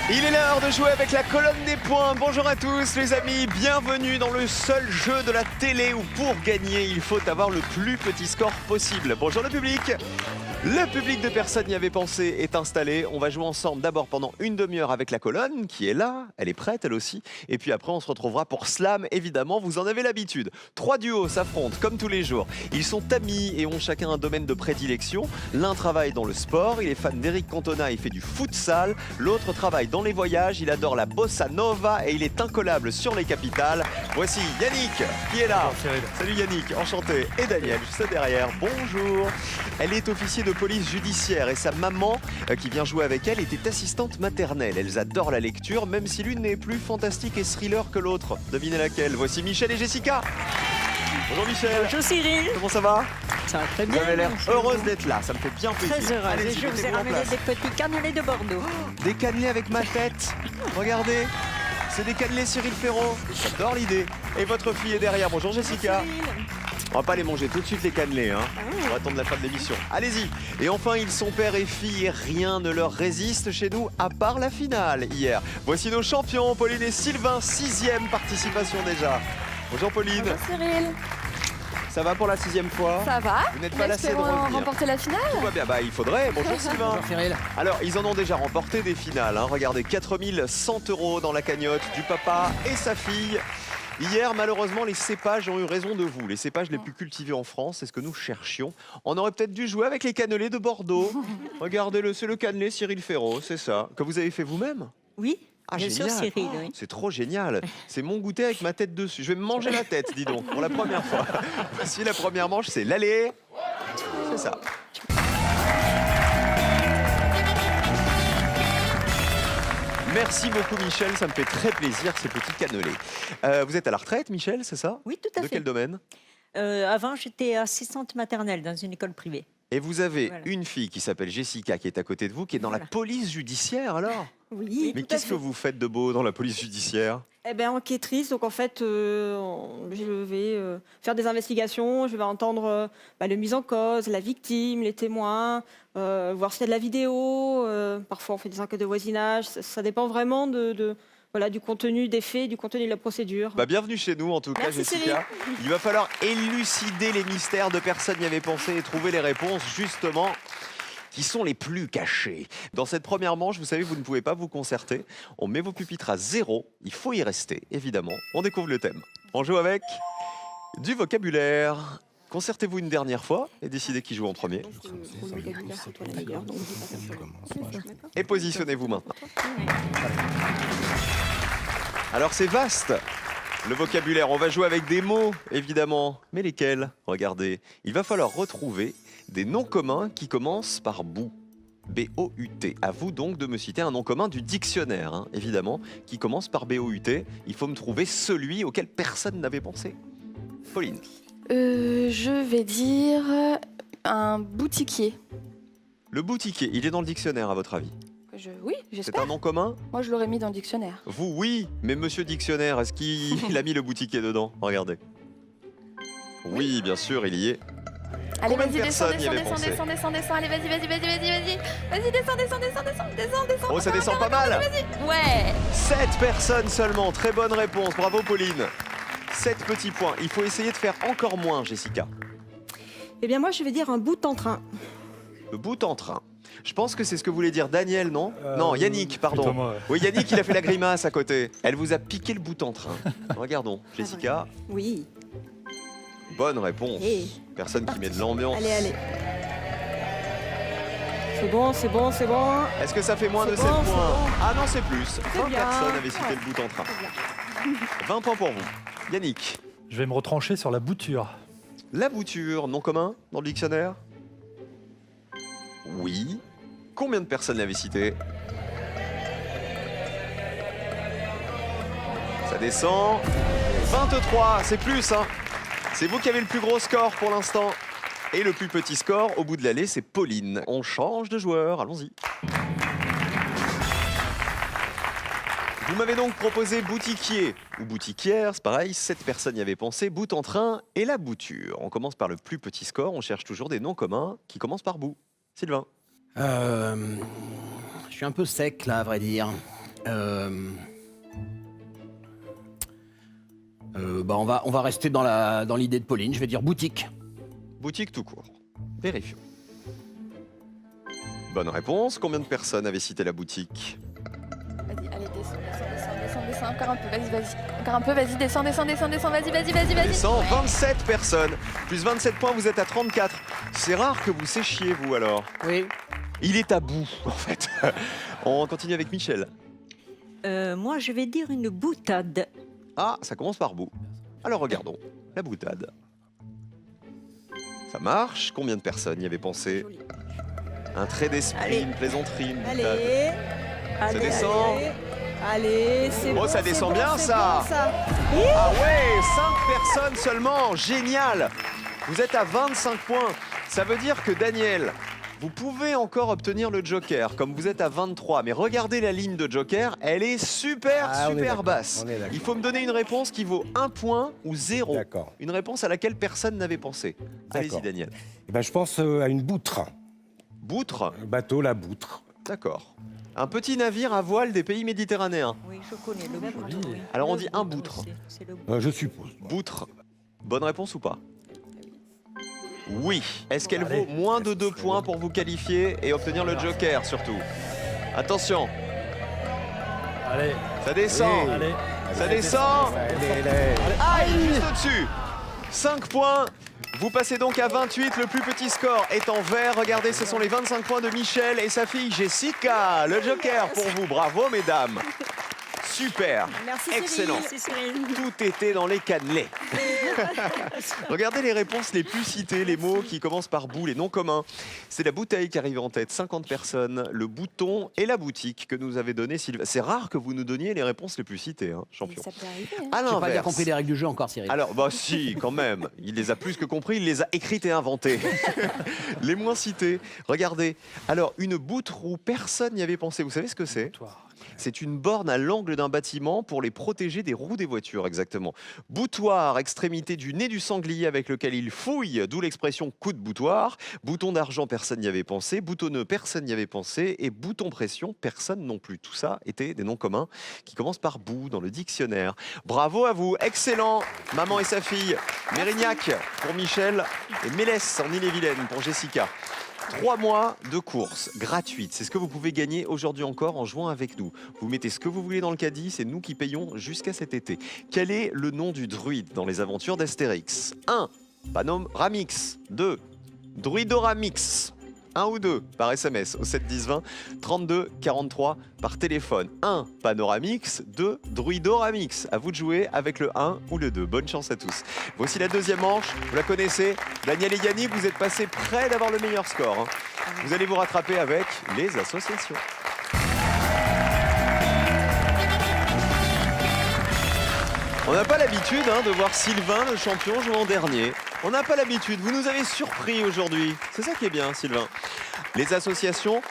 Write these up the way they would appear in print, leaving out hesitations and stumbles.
Il est l'heure de jouer avec la colonne des points. Bonjour à tous les amis, bienvenue dans le seul jeu de la télé où pour gagner, il faut avoir le plus petit score possible. Bonjour le public. Le public de Personne n'y avait pensé est installé. On va jouer ensemble d'abord pendant une demi-heure avec la colonne qui est là, elle est prête elle aussi. Et puis après on se retrouvera pour Slam, évidemment, vous en avez l'habitude. 3 duos s'affrontent comme tous les jours. Ils sont amis et ont chacun un domaine de prédilection. L'un travaille dans le sport, il est fan d'Eric Cantona, il fait du futsal. L'autre travaille dans les voyages, il adore la bossa nova et il est incollable sur les capitales. Voici Yannick qui est là. Salut Yannick, enchanté. Et Daniel juste derrière, bonjour. Elle est officier de police judiciaire et sa maman qui vient jouer avec elle était assistante maternelle. Elles adorent la lecture même si l'une est plus fantastique et thriller que l'autre. Devinez laquelle. Voici Michel et Jessica. Bonjour Michel. Bonjour Cyril. Comment ça va? Ça va très Vous bien. avez l'air merci. heureuse d'être là, ça me fait bien plaisir. Très heureuse. Allez, Et je vous ai mettez-vous en ramené place. des petits cannelés de Bordeaux. Des cannelés avec ma tête. Regardez, c'est des cannelés Cyril Ferraud. J'adore l'idée. Et votre fille est derrière. Bonjour Jessica. On va pas les manger tout de suite les cannelés, hein. On va attendre la fin de l'émission. Allez-y. Et enfin, ils sont père et fille et rien ne leur résiste chez nous à part la finale hier. Voici nos champions, Pauline et Sylvain, 6e participation déjà. Bonjour Pauline. Bonjour Cyril, Ça va pour la 6e fois? ça va? Vous n'êtes pas lassé de Espérons revenir. remporter la finale? Tout va bien. Bah, il faudrait. Bonjour Sylvain. Bonjour Cyril. Alors, ils en ont déjà remporté des finales. Hein. Regardez, 4100 € dans la cagnotte du papa et sa fille. Hier, malheureusement, les cépages ont eu raison de vous. Les cépages les plus cultivés en France, c'est ce que nous cherchions. On aurait peut-être dû jouer avec les cannelés de Bordeaux. Regardez-le, c'est le cannelé Cyril Ferraud, c'est ça. Que vous avez fait vous-même? Oui, Ah, bien sûr génial. Cyril. Oui. C'est trop génial. C'est mon goûter avec ma tête dessus. Je vais me manger la tête, dis donc, pour la première fois. Voici la première manche, c'est l'aller. C'est ça. Merci beaucoup Michel, ça me fait très plaisir ces petits cannelés. Vous êtes à la retraite Michel, c'est ça? Oui, tout à De fait. quel domaine? Avant, j'étais assistante maternelle dans une école privée. Et vous avez Voilà. une fille qui s'appelle Jessica qui est à côté de vous, qui est dans la Voilà. police judiciaire alors? Oui. Mais qu'est-ce que vous faites de beau dans la police judiciaire? Eh bien, enquêtrice, donc en fait, je vais faire des investigations, je vais entendre le mise en cause, la victime, les témoins, voir s'il y a de la vidéo, parfois on fait des enquêtes de voisinage, ça dépend vraiment du contenu des faits, du contenu de la procédure. Bah, bienvenue chez nous en tout cas Merci, Jessica. Il va falloir élucider les mystères de Personne n'y avait pensé et trouver les réponses justement qui sont les plus cachées. Dans cette première manche, vous savez, vous ne pouvez pas vous concerter. On met vos pupitres à 0. Il faut y rester, évidemment. On découvre le thème. On joue avec du vocabulaire. Concertez-vous une dernière fois et décidez qui joue en premier. Et positionnez-vous maintenant. Alors c'est vaste, le vocabulaire. On va jouer avec des mots, évidemment. Mais lesquels? Regardez, il va falloir retrouver des noms communs qui commencent par bout. B-O-U-T. À vous donc de me citer un nom commun du dictionnaire, hein, évidemment, qui commence par B-O-U-T. Il faut me trouver celui auquel personne n'avait pensé. Pauline. Je vais dire un boutiquier. Le boutiquier, il est dans le dictionnaire à votre avis? Oui, C'est j'espère. un nom commun? Moi, je l'aurais mis dans le dictionnaire. Vous, oui, mais monsieur dictionnaire, est-ce qu'il a mis le boutiquier dedans? Regardez. Oui, bien sûr, il y est. Allez, Combien de vas-y, descends, personnes y descends, avaient descends, pensé? descends, descends, descends. Allez, vas-y, vas-y, vas-y, vas-y, vas-y. Vas-y, descends. Oh, ça descend pas mal! Ouais. 7 personnes seulement, très bonne réponse, bravo Pauline. 7 petits points, il faut essayer de faire encore moins Jessica. Eh bien, moi, je vais dire un bout en train. Le bout en train. Je pense que c'est ce que voulait dire Daniel, non? Non, Yannick, pardon. plutôt moi, ouais. Oui, Yannick, il a fait la grimace à côté. Elle vous a piqué le bout en train. Regardons, Jessica, Oui. bonne réponse. Hey. Personne qui met de l'ambiance. Allez. C'est bon. Est-ce que ça fait moins C'est de bon, 7 points? c'est bon. Ah non, c'est plus. 20 bien. personnes avaient cité le bout en train. 20 points pour vous. Yannick, Je vais me retrancher sur la bouture. la bouture, nom commun dans le dictionnaire? Oui. Combien de personnes l'avaient cité? Ça descend. 23, c'est plus, hein. C'est vous qui avez le plus gros score pour l'instant. Et le plus petit score, au bout de l'allée, c'est Pauline. On change de joueur, allons-y. Vous m'avez donc proposé boutiquier ou boutiquière, c'est pareil, 7 personnes y avaient pensé, bout en train et la bouture. On commence par le plus petit score, on cherche toujours des noms communs qui commencent par bout. Sylvain. Je suis un peu sec là, à vrai dire. On va rester dans l'idée de Pauline. Je vais dire boutique. Boutique tout court. Vérifions. Bonne réponse. Combien de personnes avaient cité la boutique? Vas-y, allez, descends, encore un peu, vas-y. Encore un peu, vas-y, descends, vas-y. Descend 27 personnes. Plus 27 points, vous êtes à 34. C'est rare que vous séchiez, vous, alors. Oui. Il est à bout, en fait. On continue avec Michel. Moi, je vais dire une boutade. Ah, ça commence par bout. Alors, regardons. La boutade. Ça marche. Combien de personnes y avaient pensé? Joli. Un trait d'esprit, Allez. une plaisanterie, une boutade. Allez. Allez, descend. Allez, c'est Oh, bon. ça c'est descend bon, bien, c'est ça. bon, ça. Ah ouais, 5 personnes seulement. Génial. Vous êtes à 25 points. Ça veut dire que Daniel, vous pouvez encore obtenir le joker, comme vous êtes à 23. Mais regardez la ligne de joker, elle est super basse. On est d'accord. Il faut me donner une réponse qui vaut 1 point ou 0. D'accord. Une réponse à laquelle personne n'avait pensé. Allez-y, D'accord. Daniel. Eh ben, je pense à une boutre. Boutre, Un bateau, la boutre. d'accord. Un petit navire à voile des pays méditerranéens. Oui, je connais le boutre. Oui. Alors, on Le dit un boutre, boutre. c'est le boutre. Je suppose. Boutre. Bonne réponse ou pas? Oui. Est-ce qu'elle Allez. vaut moins de 2 points pour vous qualifier et obtenir le joker surtout? Attention, Allez, ça descend. allez. Ça descend. Allez. Aïe, juste au-dessus. 5 points. Vous passez donc à 28. Le plus petit score est en vert. Regardez, ce sont les 25 points de Michel et sa fille Jessica. Le joker pour vous. Bravo, mesdames. Super. Merci, Excellent. C'est Cyril. Tout était dans les cannelés. Regardez les réponses les plus citées, les mots qui commencent par bout, les noms communs. C'est la bouteille qui arrive en tête, 50 personnes, le bouton et la boutique que nous avait donné Sylvain. C'est rare que vous nous donniez les réponses les plus citées, hein, champion. Ça peut arriver. Hein. À J'ai pas bien l'inverse. compris les règles du jeu encore, Cyril. Alors, bah si, quand même. Il les a plus que compris, il les a écrites et inventées. Les moins cités. Regardez. Alors, une boutre où personne n'y avait pensé. Vous savez ce que c'est? Toi. C'est une borne à l'angle d'un bâtiment pour les protéger des roues des voitures, exactement. Boutoir, extrémité du nez du sanglier avec lequel il fouille, d'où l'expression coup de boutoir. Bouton d'argent, personne n'y avait pensé. Boutonneux, personne n'y avait pensé. Et bouton pression, personne non plus. Tout ça était des noms communs qui commencent par bout dans le dictionnaire. Bravo à vous, excellent. Maman et sa fille. Mérignac pour Michel et Mélès en Ille-et-Vilaine pour Jessica. 3 mois de course gratuite, c'est ce que vous pouvez gagner aujourd'hui encore en jouant avec nous. Vous mettez ce que vous voulez dans le caddie, c'est nous qui payons jusqu'à cet été. Quel est le nom du druide dans les aventures d'Astérix? 1. Panoramix. 2. Druidoramix. 1 ou 2 par SMS au 7 10 20 32 43 par téléphone. 1 Panoramix, 2 Druidoramix. À vous de jouer avec le 1 ou le 2. Bonne chance à tous. Voici la deuxième manche, vous la connaissez. Daniel et Yannick, vous êtes passés près d'avoir le meilleur score, hein. Vous allez vous rattraper avec les associations. On n'a pas l'habitude de voir Sylvain, le champion, jouer en dernier. On n'a pas l'habitude. Vous nous avez surpris aujourd'hui. C'est ça qui est bien, Sylvain. Les associations,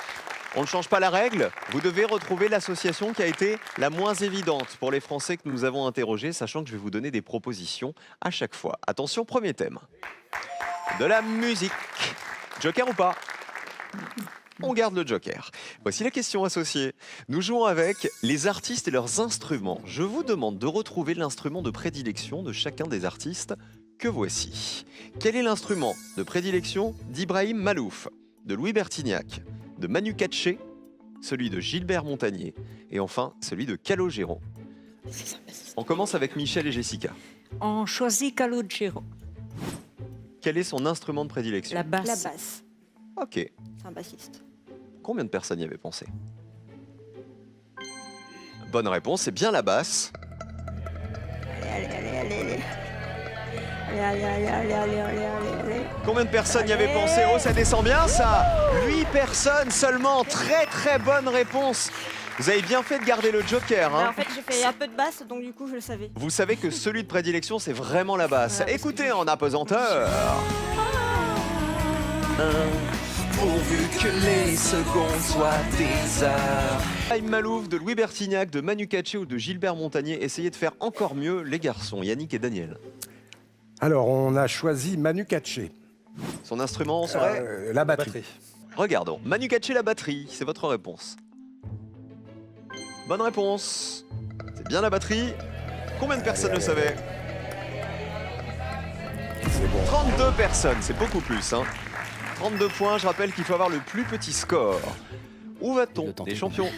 on ne change pas la règle. Vous devez retrouver l'association qui a été la moins évidente pour les Français que nous avons interrogés, sachant que je vais vous donner des propositions à chaque fois. Attention, premier thème. De la musique. Joker ou pas? On garde le joker. Voici la question associée. Nous jouons avec les artistes et leurs instruments. Je vous demande de retrouver l'instrument de prédilection de chacun des artistes que voici. Quel est l'instrument de prédilection d'Ibrahim Malouf, de Louis Bertignac, de Manu Katché, celui de Gilbert Montagnier et enfin celui de Calogero? On commence avec Michel et Jessica. On choisit Calogero. Quel est son instrument de prédilection? La basse. La basse. Ok. C'est un bassiste. Combien de personnes y avaient pensé? Bonne réponse, c'est bien la basse. Combien de personnes y avaient pensé? Oh, ça descend bien ça! 8 personnes seulement, très très bonne réponse. Vous avez bien fait de garder le joker, Bah, hein? en fait, j'ai fait un peu de basse, donc du coup, je le savais. Vous savez que celui de prédilection, c'est vraiment la basse. Voilà, parce Écoutez en apesanteur. Pourvu que les secondes soient des heures. Ibrahim Malouf, de Louis Bertignac, de Manu Katché ou de Gilbert Montagnier. Essayez de faire encore mieux, les garçons, Yannick et Daniel. Alors, on a choisi Manu Katché. Son instrument serait La batterie. Batterie. Regardons. Manu Katché, la batterie, c'est votre réponse. Bonne réponse. C'est bien la batterie. Combien de personnes le savaient? C'est bon. 32 personnes, c'est beaucoup plus. Hein. 32 points, je rappelle qu'il faut avoir le plus petit score. Où va-t-on, Le tenter. les champions?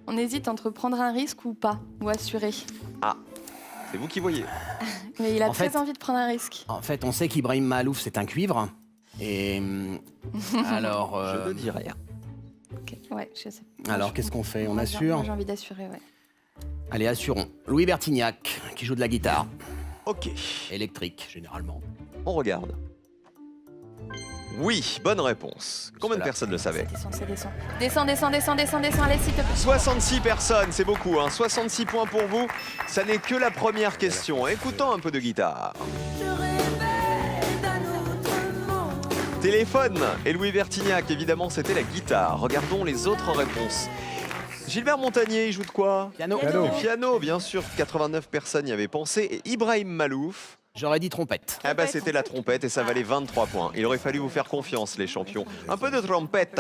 On hésite entre prendre un risque ou pas, ou assurer. C'est vous qui voyez. Mais il a En très fait- envie de prendre un risque. En fait, on sait qu'Ibrahim Mahalouf, c'est un cuivre. Et alors, Je ne dis rien. Ok, ouais, je sais. alors qu'est-ce qu'on fait? On Moi, assure? J'ai envie d'assurer, ouais. Allez, assurons. Louis Bertignac, qui joue de la guitare, Ok, électrique généralement. on regarde. Oui, bonne réponse. Combien de Voilà. personnes le savaient? Descends, ça descend. Descends, allez, s'il te plaît. 66 personnes, c'est beaucoup, hein. 66 points pour vous. Ça n'est que la première question. Écoutons un peu de guitare. Téléphone et Louis Bertignac, évidemment, c'était la guitare. Regardons les autres réponses. Gilbert Montagnier, il joue de quoi? Piano. Piano. Piano, bien sûr, 89 personnes y avaient pensé. Et Ibrahim Mahalouf, J'aurais dit trompette. ah bah c'était la trompette et ça valait 23 points. Il aurait fallu vous faire confiance, les champions. Un peu de trompette.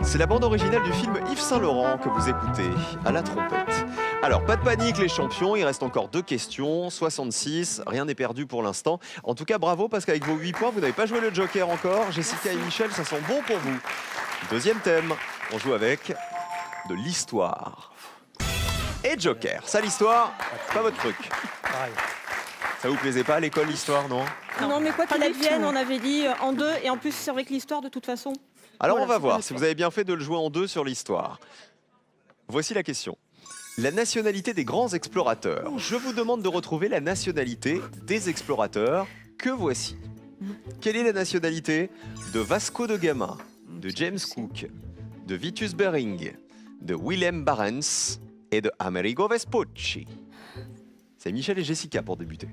C'est la bande originale du film Yves Saint-Laurent que vous écoutez à la trompette. Alors, pas de panique les champions, il reste encore 2 questions, 66, rien n'est perdu pour l'instant. En tout cas, bravo parce qu'avec vos 8 points, vous n'avez pas joué le joker encore. Jessica et Michel, ça sent bon pour vous. Deuxième thème, on joue avec de l'histoire. Et joker, ça l'histoire, pas votre truc. Pareil. Ça vous plaisait pas à l'école l'histoire, non? Non, mais quoi qu'il pas du advienne, tout. on avait dit en 2, et en plus, c'est vrai que l'histoire, de toute façon. Alors Voilà, on va c'est voir pas si le vous avez bien fait de le jouer en 2 sur l'histoire. Voici la question. La nationalité des grands explorateurs. Je vous demande de retrouver la nationalité des explorateurs que voici. Quelle est la nationalité de Vasco de Gama, de James Cook, de Vitus Bering, de Willem Barents et de Amerigo Vespucci? C'est Michel et Jessica pour débuter.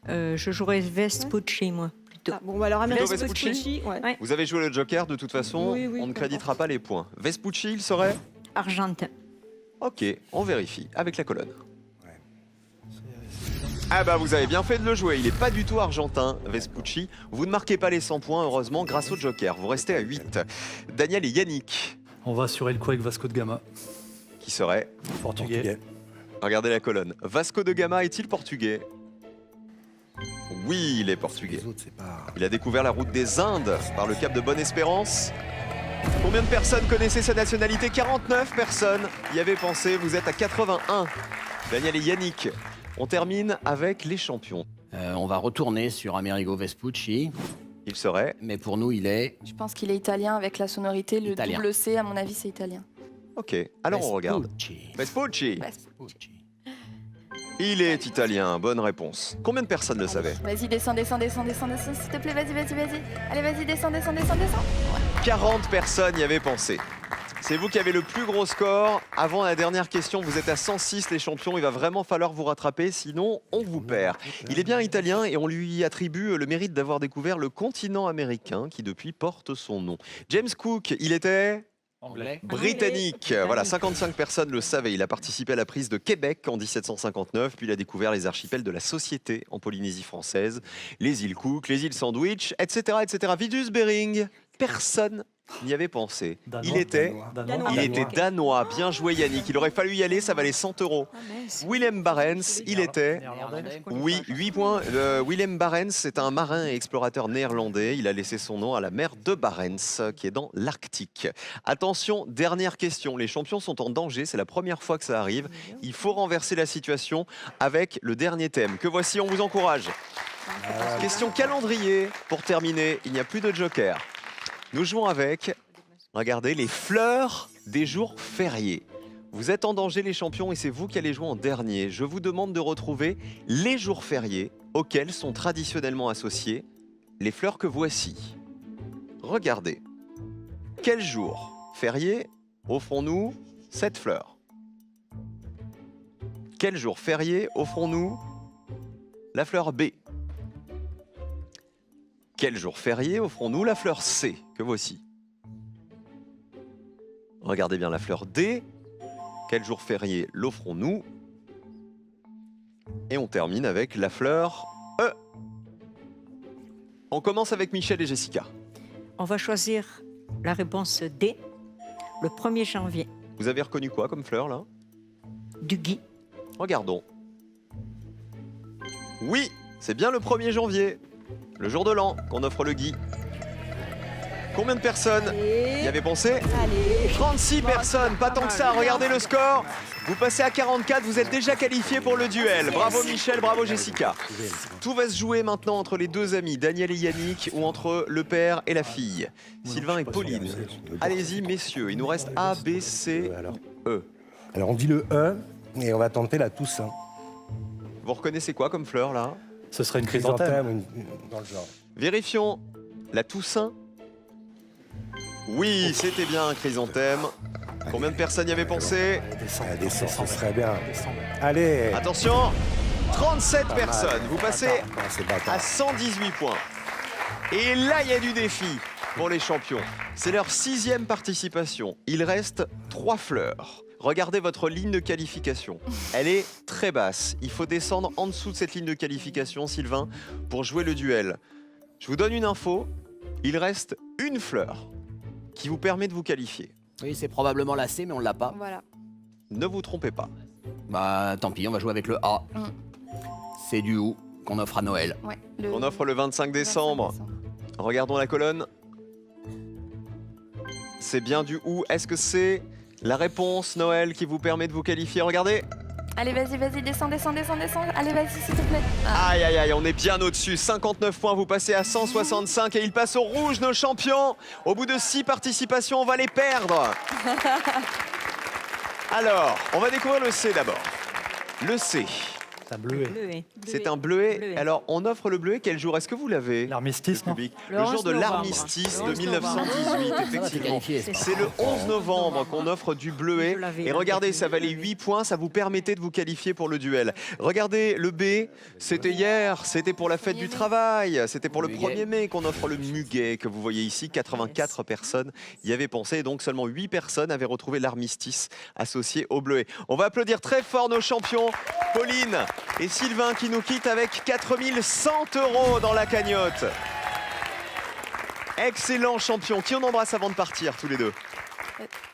Je jouerais Vespucci, moi, plutôt. Ah, bon, bah alors, Amerigo Vespucci Vespucci, ouais. Ouais. Vous avez joué le joker de toute façon, Oui, oui, on ne peu créditera pas les points. Vespucci, il serait? Argentin. Ok, on vérifie avec la colonne. Ah bah vous avez bien fait de le jouer, il n'est pas du tout argentin, Vespucci. Vous ne marquez pas les 100 points, heureusement, grâce au joker. Vous restez à 8. Daniel et Yannick, On va assurer le coup avec Vasco de Gama, qui seraient? portugais. Regardez la colonne. Vasco de Gama est-il portugais? Oui, il est portugais. Les autres, c'est pas. Il a découvert la route des Indes par le cap de Bonne-Espérance. Combien de personnes connaissaient sa nationalité? 49 personnes y avaient pensé, vous êtes à 81. Daniel et Yannick, on termine avec les champions. On va retourner sur Amerigo Vespucci, Il serait? mais pour nous, il est Je pense qu'il est italien avec la sonorité. Le Italien. double C, à mon avis, c'est italien. Ok, alors on regarde. Vespucci. Vespucci. Vespucci. Il est italien, bonne réponse. Combien de personnes le savaient? Vas-y, descends, s'il te plaît, vas-y. Allez, vas-y, descends. 40 personnes y avaient pensé. C'est vous qui avez le plus gros score. Avant la dernière question, vous êtes à 106 les champions. Il va vraiment falloir vous rattraper, sinon on vous perd. Il est bien italien et on lui attribue le mérite d'avoir découvert le continent américain qui depuis porte son nom. James Cook, il était Anglais. britannique. Voilà, 55 personnes le savaient. Il a participé à la prise de Québec en 1759, puis il a découvert les archipels de la Société en Polynésie française, les îles Cook, les îles Sandwich, etc., etc. Vitus Bering, personne n'y avait pensé. Danois. Il était Danois. il était danois. Bien joué Yannick. Il aurait fallu y aller, ça valait 100 €. Willem Barents, il était... Néerlandais. Oui, 8 points. Willem Barents, c'est un marin et explorateur néerlandais. Il a laissé son nom à la mer de Barents, qui est dans l'Arctique. Attention, dernière question. Les champions sont en danger. C'est la première fois que ça arrive. Il faut renverser la situation avec le dernier thème. Que voici, on vous encourage. Question calendrier. Pour terminer, il n'y a plus de joker. Nous jouons avec, regardez, les fleurs des jours fériés. Vous êtes en danger les champions et c'est vous qui allez jouer en dernier. Je vous demande de retrouver les jours fériés auxquels sont traditionnellement associés les fleurs que voici. Regardez. Quel jour férié offrons-nous cette fleur? Quel jour férié offrons-nous la fleur B? Quel jour férié offrons-nous la fleur C, que voici? Regardez bien la fleur D. Quel jour férié l'offrons-nous? Et on termine avec la fleur E. On commence avec Michel et Jessica. On va choisir La réponse D, le 1er janvier. Vous avez reconnu quoi comme fleur là? Du gui. Regardons. Oui, c'est bien le 1er janvier, le jour de l'an qu'on offre le gui. Combien de personnes y avaient pensé? Allez. 36 personnes, pas tant que ça, regardez le score. Vous passez à 44, vous êtes déjà qualifiés pour le duel. Bravo Michel, bravo Jessica. Tout va se jouer maintenant entre les deux amis, Daniel et Yannick, ou entre le père et la fille, Sylvain et Pauline. Allez-y messieurs, il nous reste A, B, C, E. Alors on dit le E et on va tenter la Toussaint. Vous reconnaissez quoi comme fleur là? Ce serait une chrysanthème. Dans le genre. Vérifions. La Toussaint? Oui, c'était bien un chrysanthème. Combien de personnes y avaient pensé? Elle descend, ce serait bien. Allez. Attention, 37 Pas mal. personnes. Vous passez Attends, c'est bâtard. à 118 points. Et là, il y a du défi pour les champions. C'est leur 6e participation. Il reste 3 fleurs. Regardez votre ligne de qualification. Elle est très basse. Il faut descendre en dessous de cette ligne de qualification, Sylvain, pour jouer le duel. Je vous donne une info. Il reste une fleur qui vous permet de vous qualifier. Oui, c'est probablement la C, mais on l'a pas. Voilà. Ne vous trompez pas. Bah tant pis, on va jouer avec le A. Mm. C'est du OU qu'on offre à Noël. Ouais, On offre le 25 décembre. Regardons la colonne. C'est bien du OU. Est-ce que c'est la réponse, Noël, qui vous permet de vous qualifier? Regardez. Allez, vas-y, descends. Allez, vas-y, s'il te plaît. Ah. Aïe, aïe, aïe, on est bien au-dessus. 59 points, vous passez à 165 et ils passent au rouge, nos champions. Au bout de 6 participations, on va les perdre. Alors, on va découvrir le C d'abord. Le C, C'est un bleuet. Bleuet. c'est un bleuet. Bleuet. Alors, on offre le bleuet. Quel jour? Est-ce que vous l'avez? L'armistice, non? Public. Le Le jour 11 de novembre. l'armistice Le de 11 1918, t'es effectivement. qualifié. C'est le 11 novembre qu'on offre du bleuet. Je l'avais, Et là. regardez, ça valait 8 points, ça vous permettait de vous qualifier pour le duel. Regardez, le B, c'était hier, c'était pour la fête du travail, c'était pour le Muguet. 1er mai qu'on offre le muguet que vous voyez ici. 84 personnes y avaient pensé et donc seulement 8 personnes avaient retrouvé l'armistice associé au bleuet. On va applaudir très fort nos champions, Pauline et Sylvain, qui nous quittent avec 4100 € dans la cagnotte. Excellent champion. Qui on embrasse avant de partir, tous les deux?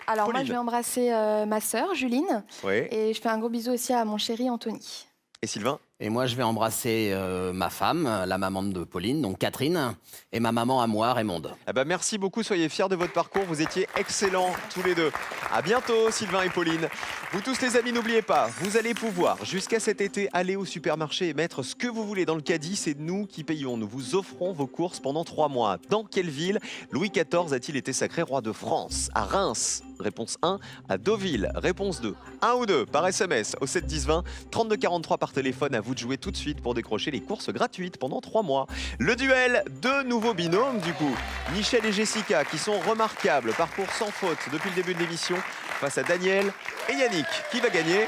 Alors moi, Pauline. je vais embrasser ma sœur, Juline. Oui. Et je fais un gros bisou aussi à mon chéri, Anthony. Et Sylvain? Et moi, je vais embrasser ma femme, la maman de Pauline, donc Catherine, et ma maman à moi, Raymonde. Eh ben, merci beaucoup, soyez fiers de votre parcours, vous étiez excellents tous les deux. À bientôt Sylvain et Pauline. Vous tous les amis, n'oubliez pas, vous allez pouvoir jusqu'à cet été aller au supermarché et mettre ce que vous voulez dans le caddie, c'est nous qui payons. Nous vous offrons vos courses pendant 3 mois. Dans quelle ville Louis XIV a-t-il été sacré roi de France? À Reims, réponse 1. À Deauville, réponse 2. 1 ou 2 par SMS au 7 10 20, 32 43 par téléphone. À vous de jouer tout de suite pour décrocher les courses gratuites pendant 3 mois. Le duel, 2 nouveaux binômes du coup. Michel et Jessica qui sont remarquables, parcours sans faute depuis le début de l'émission face à Daniel et Yannick. Qui va gagner?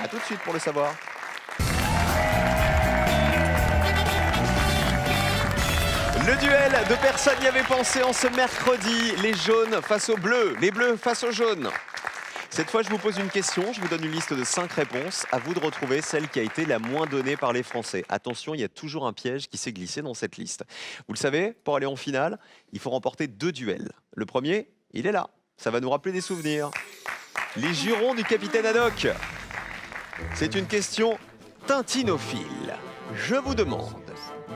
A tout de suite pour le savoir. Le duel de personnes y avaient pensé en ce mercredi. Les jaunes face aux bleus, les bleus face aux jaunes. Cette fois, je vous pose une question, je vous donne une liste de 5 réponses. À vous de retrouver celle qui a été la moins donnée par les Français. Attention, il y a toujours un piège qui s'est glissé dans cette liste. Vous le savez, pour aller en finale, il faut remporter 2 duels. Le premier, il est là. Ça va nous rappeler des souvenirs. Les jurons du capitaine Haddock. C'est une question tintinophile. Je vous demande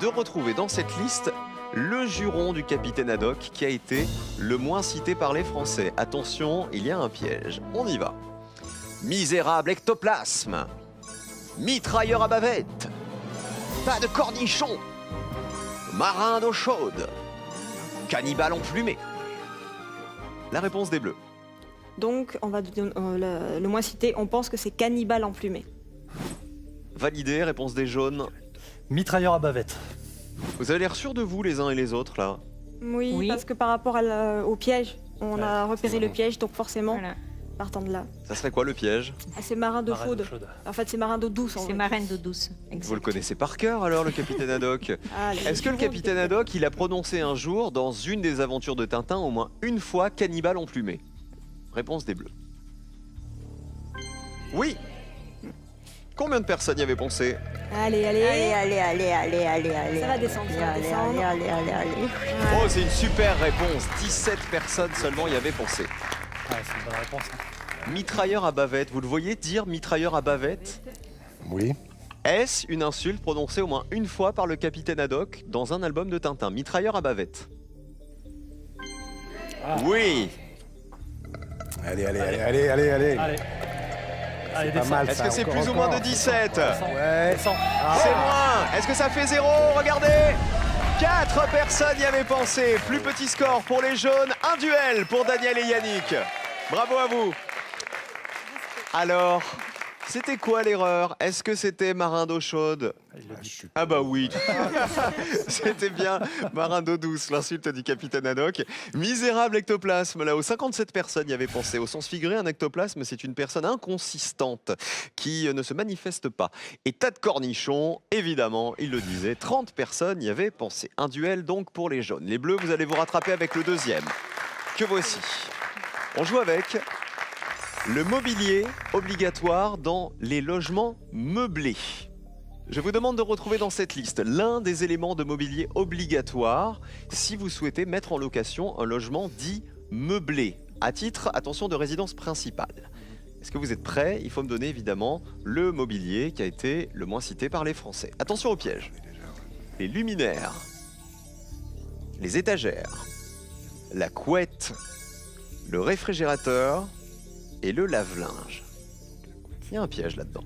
de retrouver dans cette liste le juron du capitaine Haddock qui a été le moins cité par les Français. Attention, il y a un piège. On y va. Misérable ectoplasme. Mitrailleur à bavette. Pas de cornichon. Marin d'eau chaude. Cannibale emplumé. La réponse des Bleus. Donc, on va le moins cité, on pense que c'est Cannibale emplumé. Validé, réponse des jaunes. Mitrailleur à bavette. Vous avez l'air sûrs de vous les uns et les autres là. Oui, Oui. parce que par rapport au piège, on a repéré le piège, donc forcément, Voilà. partant de là. Ça serait quoi le piège? Ah, c'est marin d'eau Marin chaude. d'eau chaude. En fait, c'est marin d'eau douce. en C'est vrai. marraine d'eau douce. Vous le connaissez par cœur alors le capitaine Haddock? Ah, les Est-ce que le jurons, capitaine Haddock il a prononcé un jour dans une des aventures de Tintin au moins une fois cannibale emplumé? Réponse des Bleus. Oui. Combien de personnes y avaient pensé? Allez, allez. Allez. Ça va descendre, ça va descendre. Allez. Oh, c'est une super réponse. 17 personnes seulement y avaient pensé. Ah, c'est une bonne réponse. Hein. Mitrailleur à bavette, vous le voyez dire mitrailleur à bavette? Oui. Est-ce une insulte prononcée au moins une fois par le capitaine Haddock dans un album de Tintin? Mitrailleur à bavette. Oui. Allez. Allez. Allez, Pas descends. mal Est-ce ça. que c'est encore, plus ou moins de encore. 17? Ouais. Descends. C'est moins. Est-ce que ça fait 0? Regardez. 4 personnes y avaient pensé. Plus petit score pour les jaunes. Un duel pour Daniel et Yannick. Bravo à vous. Alors, c'était quoi l'erreur? Est-ce que c'était marin d'eau chaude? Il le dit. Ah bah oui, c'était bien marin d'eau douce, l'insulte du capitaine Haddock. Misérable ectoplasme, là-haut, 57 personnes y avaient pensé. Au sens figuré, un ectoplasme, c'est une personne inconsistante qui ne se manifeste pas. Et tas de cornichons, évidemment, il le disait, 30 personnes y avaient pensé. Un duel donc pour les jaunes. Les bleus, vous allez vous rattraper avec le deuxième, que voici. On joue avec le mobilier obligatoire dans les logements meublés. Je vous demande de retrouver dans cette liste l'un des éléments de mobilier obligatoire si vous souhaitez mettre en location un logement dit meublé, à titre, attention, de résidence principale. Est-ce que vous êtes prêts? Il faut me donner évidemment le mobilier qui a été le moins cité par les Français. Attention au piège. Les luminaires, les étagères, la couette, le réfrigérateur et le lave-linge. Il y a un piège là-dedans.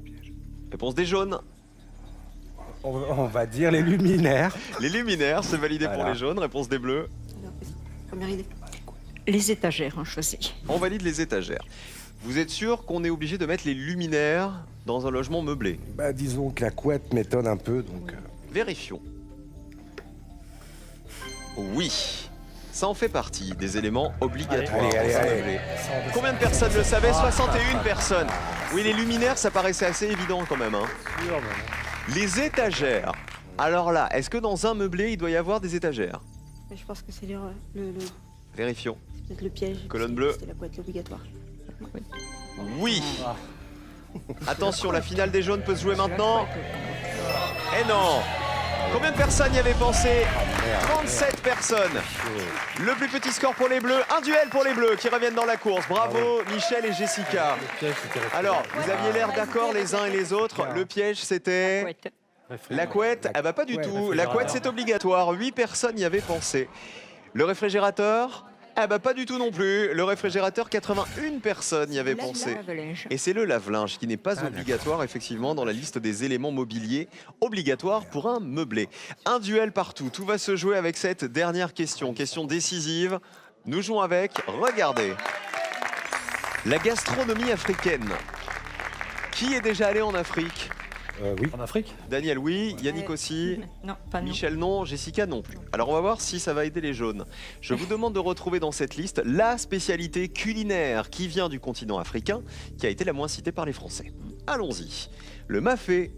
Réponse des jaunes. On va dire les luminaires. Les luminaires, c'est validé pour Voilà. les jaunes. Réponse des bleus. Alors, première idée. Les étagères, on choisit. On valide les étagères. Vous êtes sûr qu'on est obligé de mettre les luminaires dans un logement meublé? Bah, disons que la couette m'étonne un peu, donc... Vérifions. Oui, ça en fait partie des éléments obligatoires Allez. dans un meublé. Combien de personnes le savaient? 61 personnes. Oui, les luminaires, ça paraissait assez évident quand même. Hein. Les étagères. Alors là, est-ce que dans un meublé, il doit y avoir des étagères? Mais je pense que c'est le Vérifions. peut-être le piège. Colonne bleue. C'était la couette obligatoire. Oui. Attention, la finale des jaunes peut se jouer maintenant. Eh non. Combien de personnes y avaient pensé? 37 personnes. Le plus petit score pour les bleus. Un duel pour les bleus qui reviennent dans la course. Bravo Michel et Jessica. Alors, vous aviez l'air d'accord les uns et les autres. Le piège, c'était... Couette. La couette, ah bah pas du tout. La couette, c'est obligatoire. 8 personnes y avaient pensé. Le réfrigérateur, ah bah pas du tout non plus. Le réfrigérateur, 81 personnes y avaient pensé. Lave-linge. Et c'est le lave-linge qui n'est pas obligatoire, effectivement, dans la liste des éléments mobiliers obligatoires pour un meublé. Un duel partout. Tout va se jouer avec cette dernière question. Question décisive. Nous jouons avec, regardez, la gastronomie africaine. Qui est déjà allé en Afrique? Oui. En Afrique? Daniel, oui. Yannick aussi. Non, pas nous. Michel, non. Jessica, non plus. Alors, on va voir si ça va aider les jaunes. Je vous demande de retrouver dans cette liste la spécialité culinaire qui vient du continent africain, qui a été la moins citée par les Français. Allons-y. Le mafé,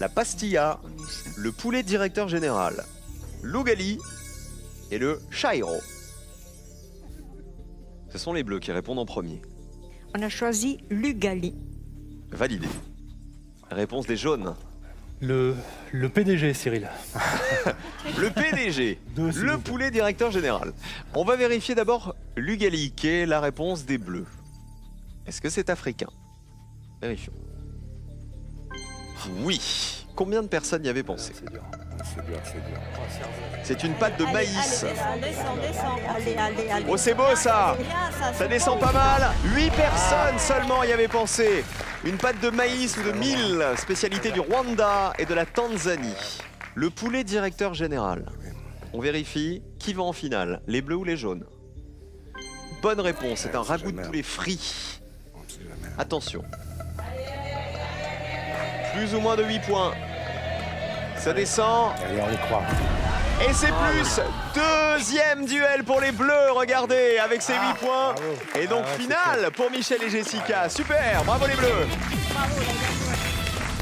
la pastilla, le poulet directeur général, l'ougali et le chairo. Ce sont les bleus qui répondent en premier. On a choisi l'ugali. Validé. Réponse des jaunes. Le PDG, Cyril. Le PDG, le poulet directeur général. On va vérifier d'abord l'ugali, qui est la réponse des bleus. Est-ce que c'est africain? Vérifions. Oui. Combien de personnes y avaient pensé? C'est dur. C'est une pâte de maïs. Allez. Oh, c'est beau ça! Ça descend pas mal. 8 personnes seulement y avaient pensé. Une pâte de maïs ou de mil, spécialité du Rwanda et de la Tanzanie. Le poulet directeur général. On vérifie qui va en finale, les bleus ou les jaunes. Bonne réponse, c'est un ragoût de poulet frit. Attention. Plus ou moins de 8 points. Ça descend. Allez, on y croit. Et c'est plus. Deuxième duel pour les bleus, regardez, avec ces 8 points. Et donc finale pour Michel et Jessica. Super, bravo les bleus.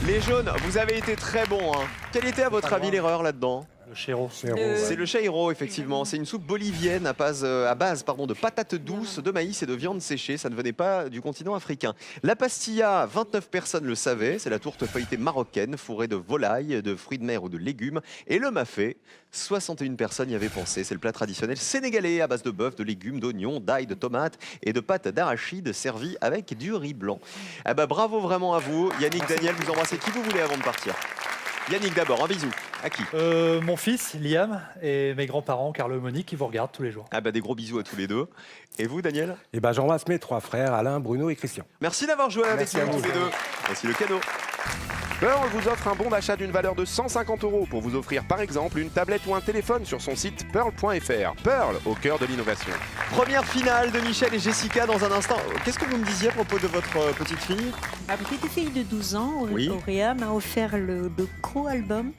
Les jaunes, vous avez été très bons. Hein. Quelle était à votre avis l'erreur là-dedans? Le chéro. C'est le cheiro, effectivement. C'est une soupe bolivienne à base de patates douces, de maïs et de viande séchée. Ça ne venait pas du continent africain. La pastilla, 29 personnes le savaient. C'est la tourte feuilletée marocaine, fourrée de volaille, de fruits de mer ou de légumes. Et le mafé, 61 personnes y avaient pensé. C'est le plat traditionnel sénégalais à base de bœuf, de légumes, d'oignons, d'ail, de tomates et de pâtes d'arachide servi avec du riz blanc. Ah bah, bravo vraiment à vous. Yannick, Daniel, vous embrassez qui vous voulez avant de partir. Yannick d'abord, un bisou. À qui? Mon fils, Liam, et mes grands-parents, Carlo et Monique, qui vous regardent tous les jours. Ah bah des gros bisous à tous les deux. Et vous, Daniel? Et ben j'embrasse mes 3 frères, Alain, Bruno et Christian. Merci d'avoir joué avec Merci nous à vous. tous les deux. Voici le cadeau. Pearl vous offre un bon d'achat d'une valeur de 150 € pour vous offrir par exemple une tablette ou un téléphone sur son site pearl.fr. Pearl, au cœur de l'innovation. Première finale de Michel et Jessica dans un instant. Qu'est-ce que vous me disiez à propos de votre petite fille? Ma petite fille de 12 ans, Oui. Auréa, m'a offert le co-album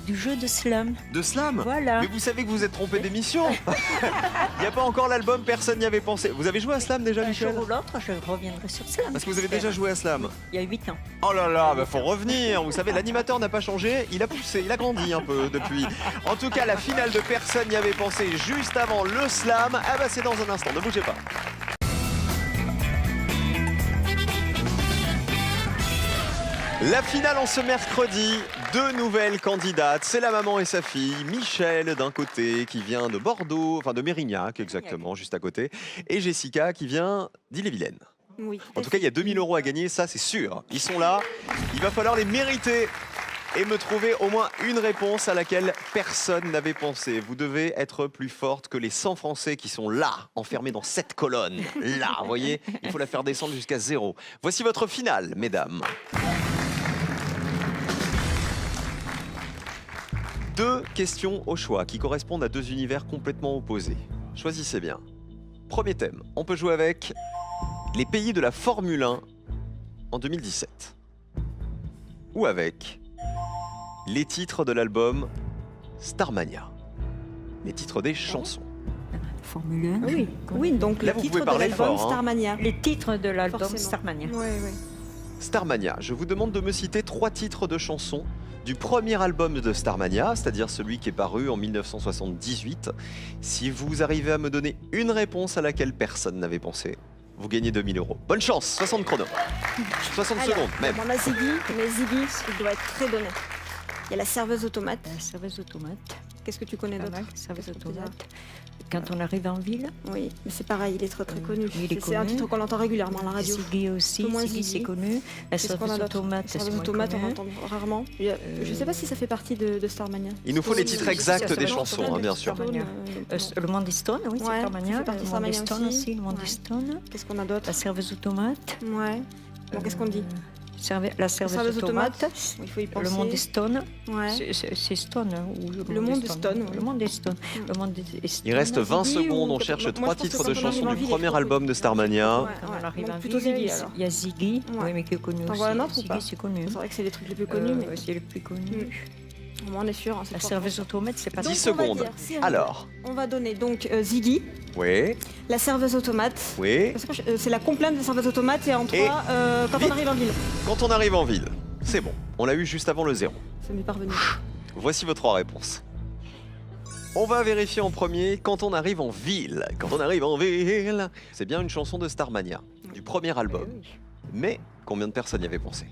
du jeu de slam. De slam? Voilà. Mais vous savez que vous êtes trompé d'émission. Il n'y a pas encore l'album, personne n'y avait pensé. Vous avez joué à slam déjà, Un Michel? jour ou l'autre, je reviendrai sur slam. Parce que vous avez déjà joué à slam. Il y a 8 ans. Oh là là, bah faut revenir. Vous savez, l'animateur n'a pas changé, il a poussé, il a grandi un peu depuis. En tout cas, la finale de personne n'y avait pensé juste avant le slam. Ah bah c'est dans un instant, ne bougez pas. La finale en ce mercredi, 2 nouvelles candidates. C'est la maman et sa fille, Michel d'un côté qui vient de Bordeaux, enfin de Mérignac exactement, juste à côté, et Jessica qui vient d'Ille-et-Vilaine. Oui. En tout cas, il y a 2000 € à gagner, ça c'est sûr. Ils sont là, il va falloir les mériter et me trouver au moins une réponse à laquelle personne n'avait pensé. Vous devez être plus forte que les 100 Français qui sont là, enfermés dans cette colonne. Là, vous voyez, il faut la faire descendre jusqu'à 0. Voici votre finale, mesdames. 2 questions au choix qui correspondent à 2 univers complètement opposés. Choisissez bien. Premier thème, on peut jouer avec les pays de la Formule 1 en 2017. Ou avec les titres de l'album Starmania. Les titres des chansons. Formule 1. Oui, oui, donc Là, le vous titre pouvez de parler l'album fort, hein. Starmania. Les titres de l'album Forcément. Starmania. Oui, oui. Starmania, je vous demande de me citer 3 titres de chansons du premier album de Starmania, c'est-à-dire celui qui est paru en 1978. Si vous arrivez à me donner une réponse à laquelle personne n'avait pensé, vous gagnez 2000 €. Bonne chance, 60 chronos. 60 Alors, secondes même. On a Ziggy, mais Ziggy, il doit être très donné. Il y a la serveuse automate. La serveuse automate. Qu'est-ce que tu connais Pas d'autre? mal, serveuse Qu'est-ce que tu automate. Quand on arrive en ville, Oui, mais c'est pareil, il est très très connu. il est C'est un connu. titre qu'on entend régulièrement à la radio. Ziggy aussi, Au moins Ziggy Ziggy. c'est connu. La Qu'est-ce qu'on a serveuse d'autre? automate, La c'est serveuse moins automate, on connu. entend rarement. Je ne sais pas si ça fait partie de Starmania. Il nous faut les titres exacts des ça, chansons, ça, hein, bien sûr. Stone, Le monde des Stones, oui, Ouais, c'est ça Starmania. fait partie de Le monde des Starmania Stones aussi. aussi, le monde Ouais. des Stones. Qu'est-ce qu'on a d'autre? La serveuse automate. Ouais. Bon, qu'est-ce qu'on dit? La serveuse automate. Il faut y penser. Le monde des Stones. Ouais. C'est Stone. Ou Le monde des Stones, oui. Le monde des Stones. Le monde des Stones. Il reste 20 Ziggy secondes, ou- on cherche moi, 3 je pense que titres quand de on arrive chansons en du ville, il est premier trop album de Starmania. Ouais, Quand on arrive donc en plutôt ville, Ziggy, alors. il y a Ziggy, Ouais. oui, mais qui est connu T'en aussi. vois un autre ou Ziggy, pas? c'est connu. C'est vrai que c'est les trucs les plus connus, mais C'est le plus connu. on est sûr. Hein, c'est La fort. serveuse automate, c'est pas 10 Donc, on va secondes. dire, si on- Alors, On va donner donc Ziggy, oui, la serveuse automate. oui. Parce que, c'est la complainte de la serveuse automate et en 3 Et quand vite. on arrive en ville. Quand on arrive en ville, c'est bon. On l'a eu juste avant le 0. Ça m'est parvenu. Voici vos 3 réponses. On va vérifier en premier quand on arrive en ville. Quand on arrive en ville, c'est bien une chanson de Starmania, du premier album. Mais combien de personnes y avaient pensé?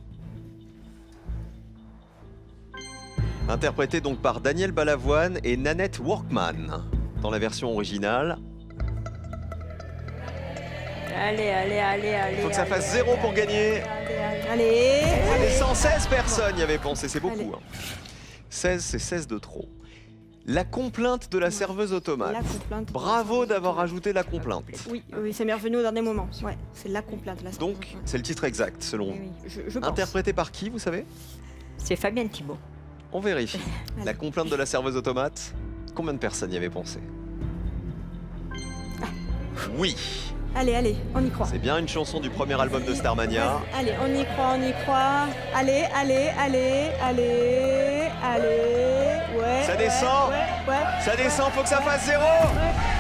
Interprété donc par Daniel Balavoine et Nanette Workman dans la version originale. Allez. Il faut que ça fasse 0 pour gagner. Allez. Et 116 personnes y avaient pensé, c'est beaucoup. Allez. Hein. 16, c'est 16 de trop. La complainte de la serveuse automate. La complainte. Bravo d'avoir ajouté la complainte. Oui, oui, ça m'est revenu au dernier moment. Ouais, c'est la complainte. La Donc, c'est le titre exact, selon vous. je pense. Interprété par qui, vous savez? C'est Fabien Thibault. On vérifie. Allez. La complainte de la serveuse automate, combien de personnes y avaient pensé? Oui, Allez, on y croit. c'est bien une chanson du premier album de Starmania. Allez, on y croit. Allez. Ouais. Ça descend. Ouais. Ça descend, faut que ça fasse 0.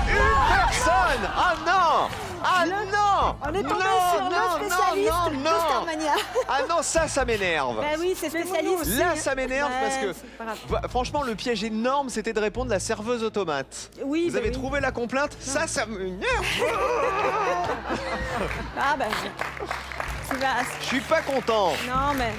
Une personne. Ah non. Ah non! On est tombé Non, sur non, le spécialiste non, non, de non. Starmania. Ah non, ça m'énerve. Bah oui, c'est spécialiste. Là, ça m'énerve parce que, c'est pas grave. franchement, le piège énorme, c'était de répondre la serveuse automate. Oui, Vous bah avez oui. trouvé la complainte? Ça m'énerve. Ah bah. Je suis pas content. Non, mais.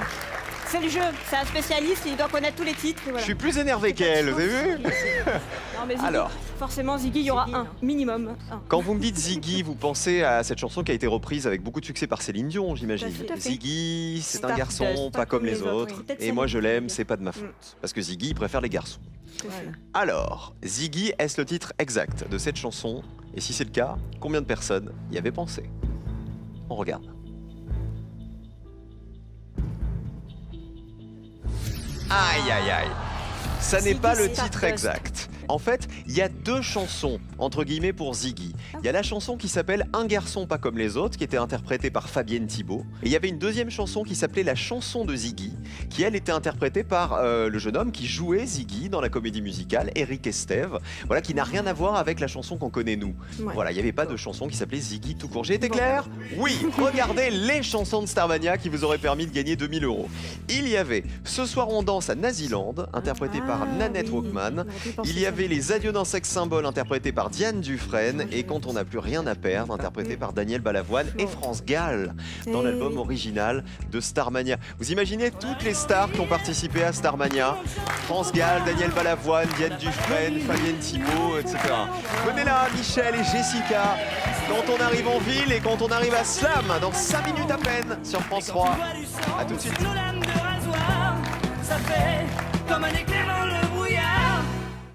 C'est le jeu, c'est un spécialiste, il doit connaître tous les titres. Et voilà. Je suis plus énervé qu'elle, vous avez vu? Non, mais Ziggy, Alors. forcément, Ziggy, il y aura Ziggy, un, non. minimum. Un. Quand vous me dites Ziggy, vous pensez à cette chanson qui a été reprise avec beaucoup de succès par Céline Dion, j'imagine. Tout à fait. Ziggy, c'est un Stardust, garçon pas comme les autres. oui. Peut-être Et moi, je Céline l'aime, Dion. c'est pas de ma faute. Parce que Ziggy, il préfère les garçons. Voilà. Alors, Ziggy, est-ce le titre exact de cette chanson? Et si c'est le cas, combien de personnes y avaient pensé? On regarde. Aïe, aïe, aïe. Ça n'est Ziggy, pas le c'est titre Stardust. exact. En fait, il y a deux chansons, entre guillemets, pour Ziggy. Il y a la chanson qui s'appelle Un garçon pas comme les autres, qui était interprétée par Fabienne Thibault. Et il y avait une deuxième chanson qui s'appelait La chanson de Ziggy, qui elle était interprétée par le jeune homme qui jouait Ziggy dans la comédie musicale, Eric Estève, voilà, qui n'a rien à voir avec la chanson qu'on connaît nous. Ouais. Voilà, il n'y avait pas de chanson qui s'appelait Ziggy tout court. J'ai été clair? Oui, regardez les chansons de Starmania qui vous auraient permis de gagner 2000 €. Il y avait Ce soir on danse à Naziland, interprété par Nanette oui. Walkman. On aurait pu penser Il y ça. avait Les Adieux d'un sexe symbole, interprété par Diane Dufresne, et Quand on n'a plus rien à perdre, interprété par Daniel Balavoine et France Gall, dans Eh l'album oui. original de Starmania. Vous imaginez toutes les stars qui ont participé à Starmania? France Gall, Daniel Balavoine, Diane Dufresne, Fabienne Thibault, etc. Venez là, Michel et Jessica, quand on arrive en ville et quand on arrive à Slam, dans 5 minutes à peine, sur France 3. A tout de suite. Nos lames de rasoir, ça fait comme un éclair dans le brouillard.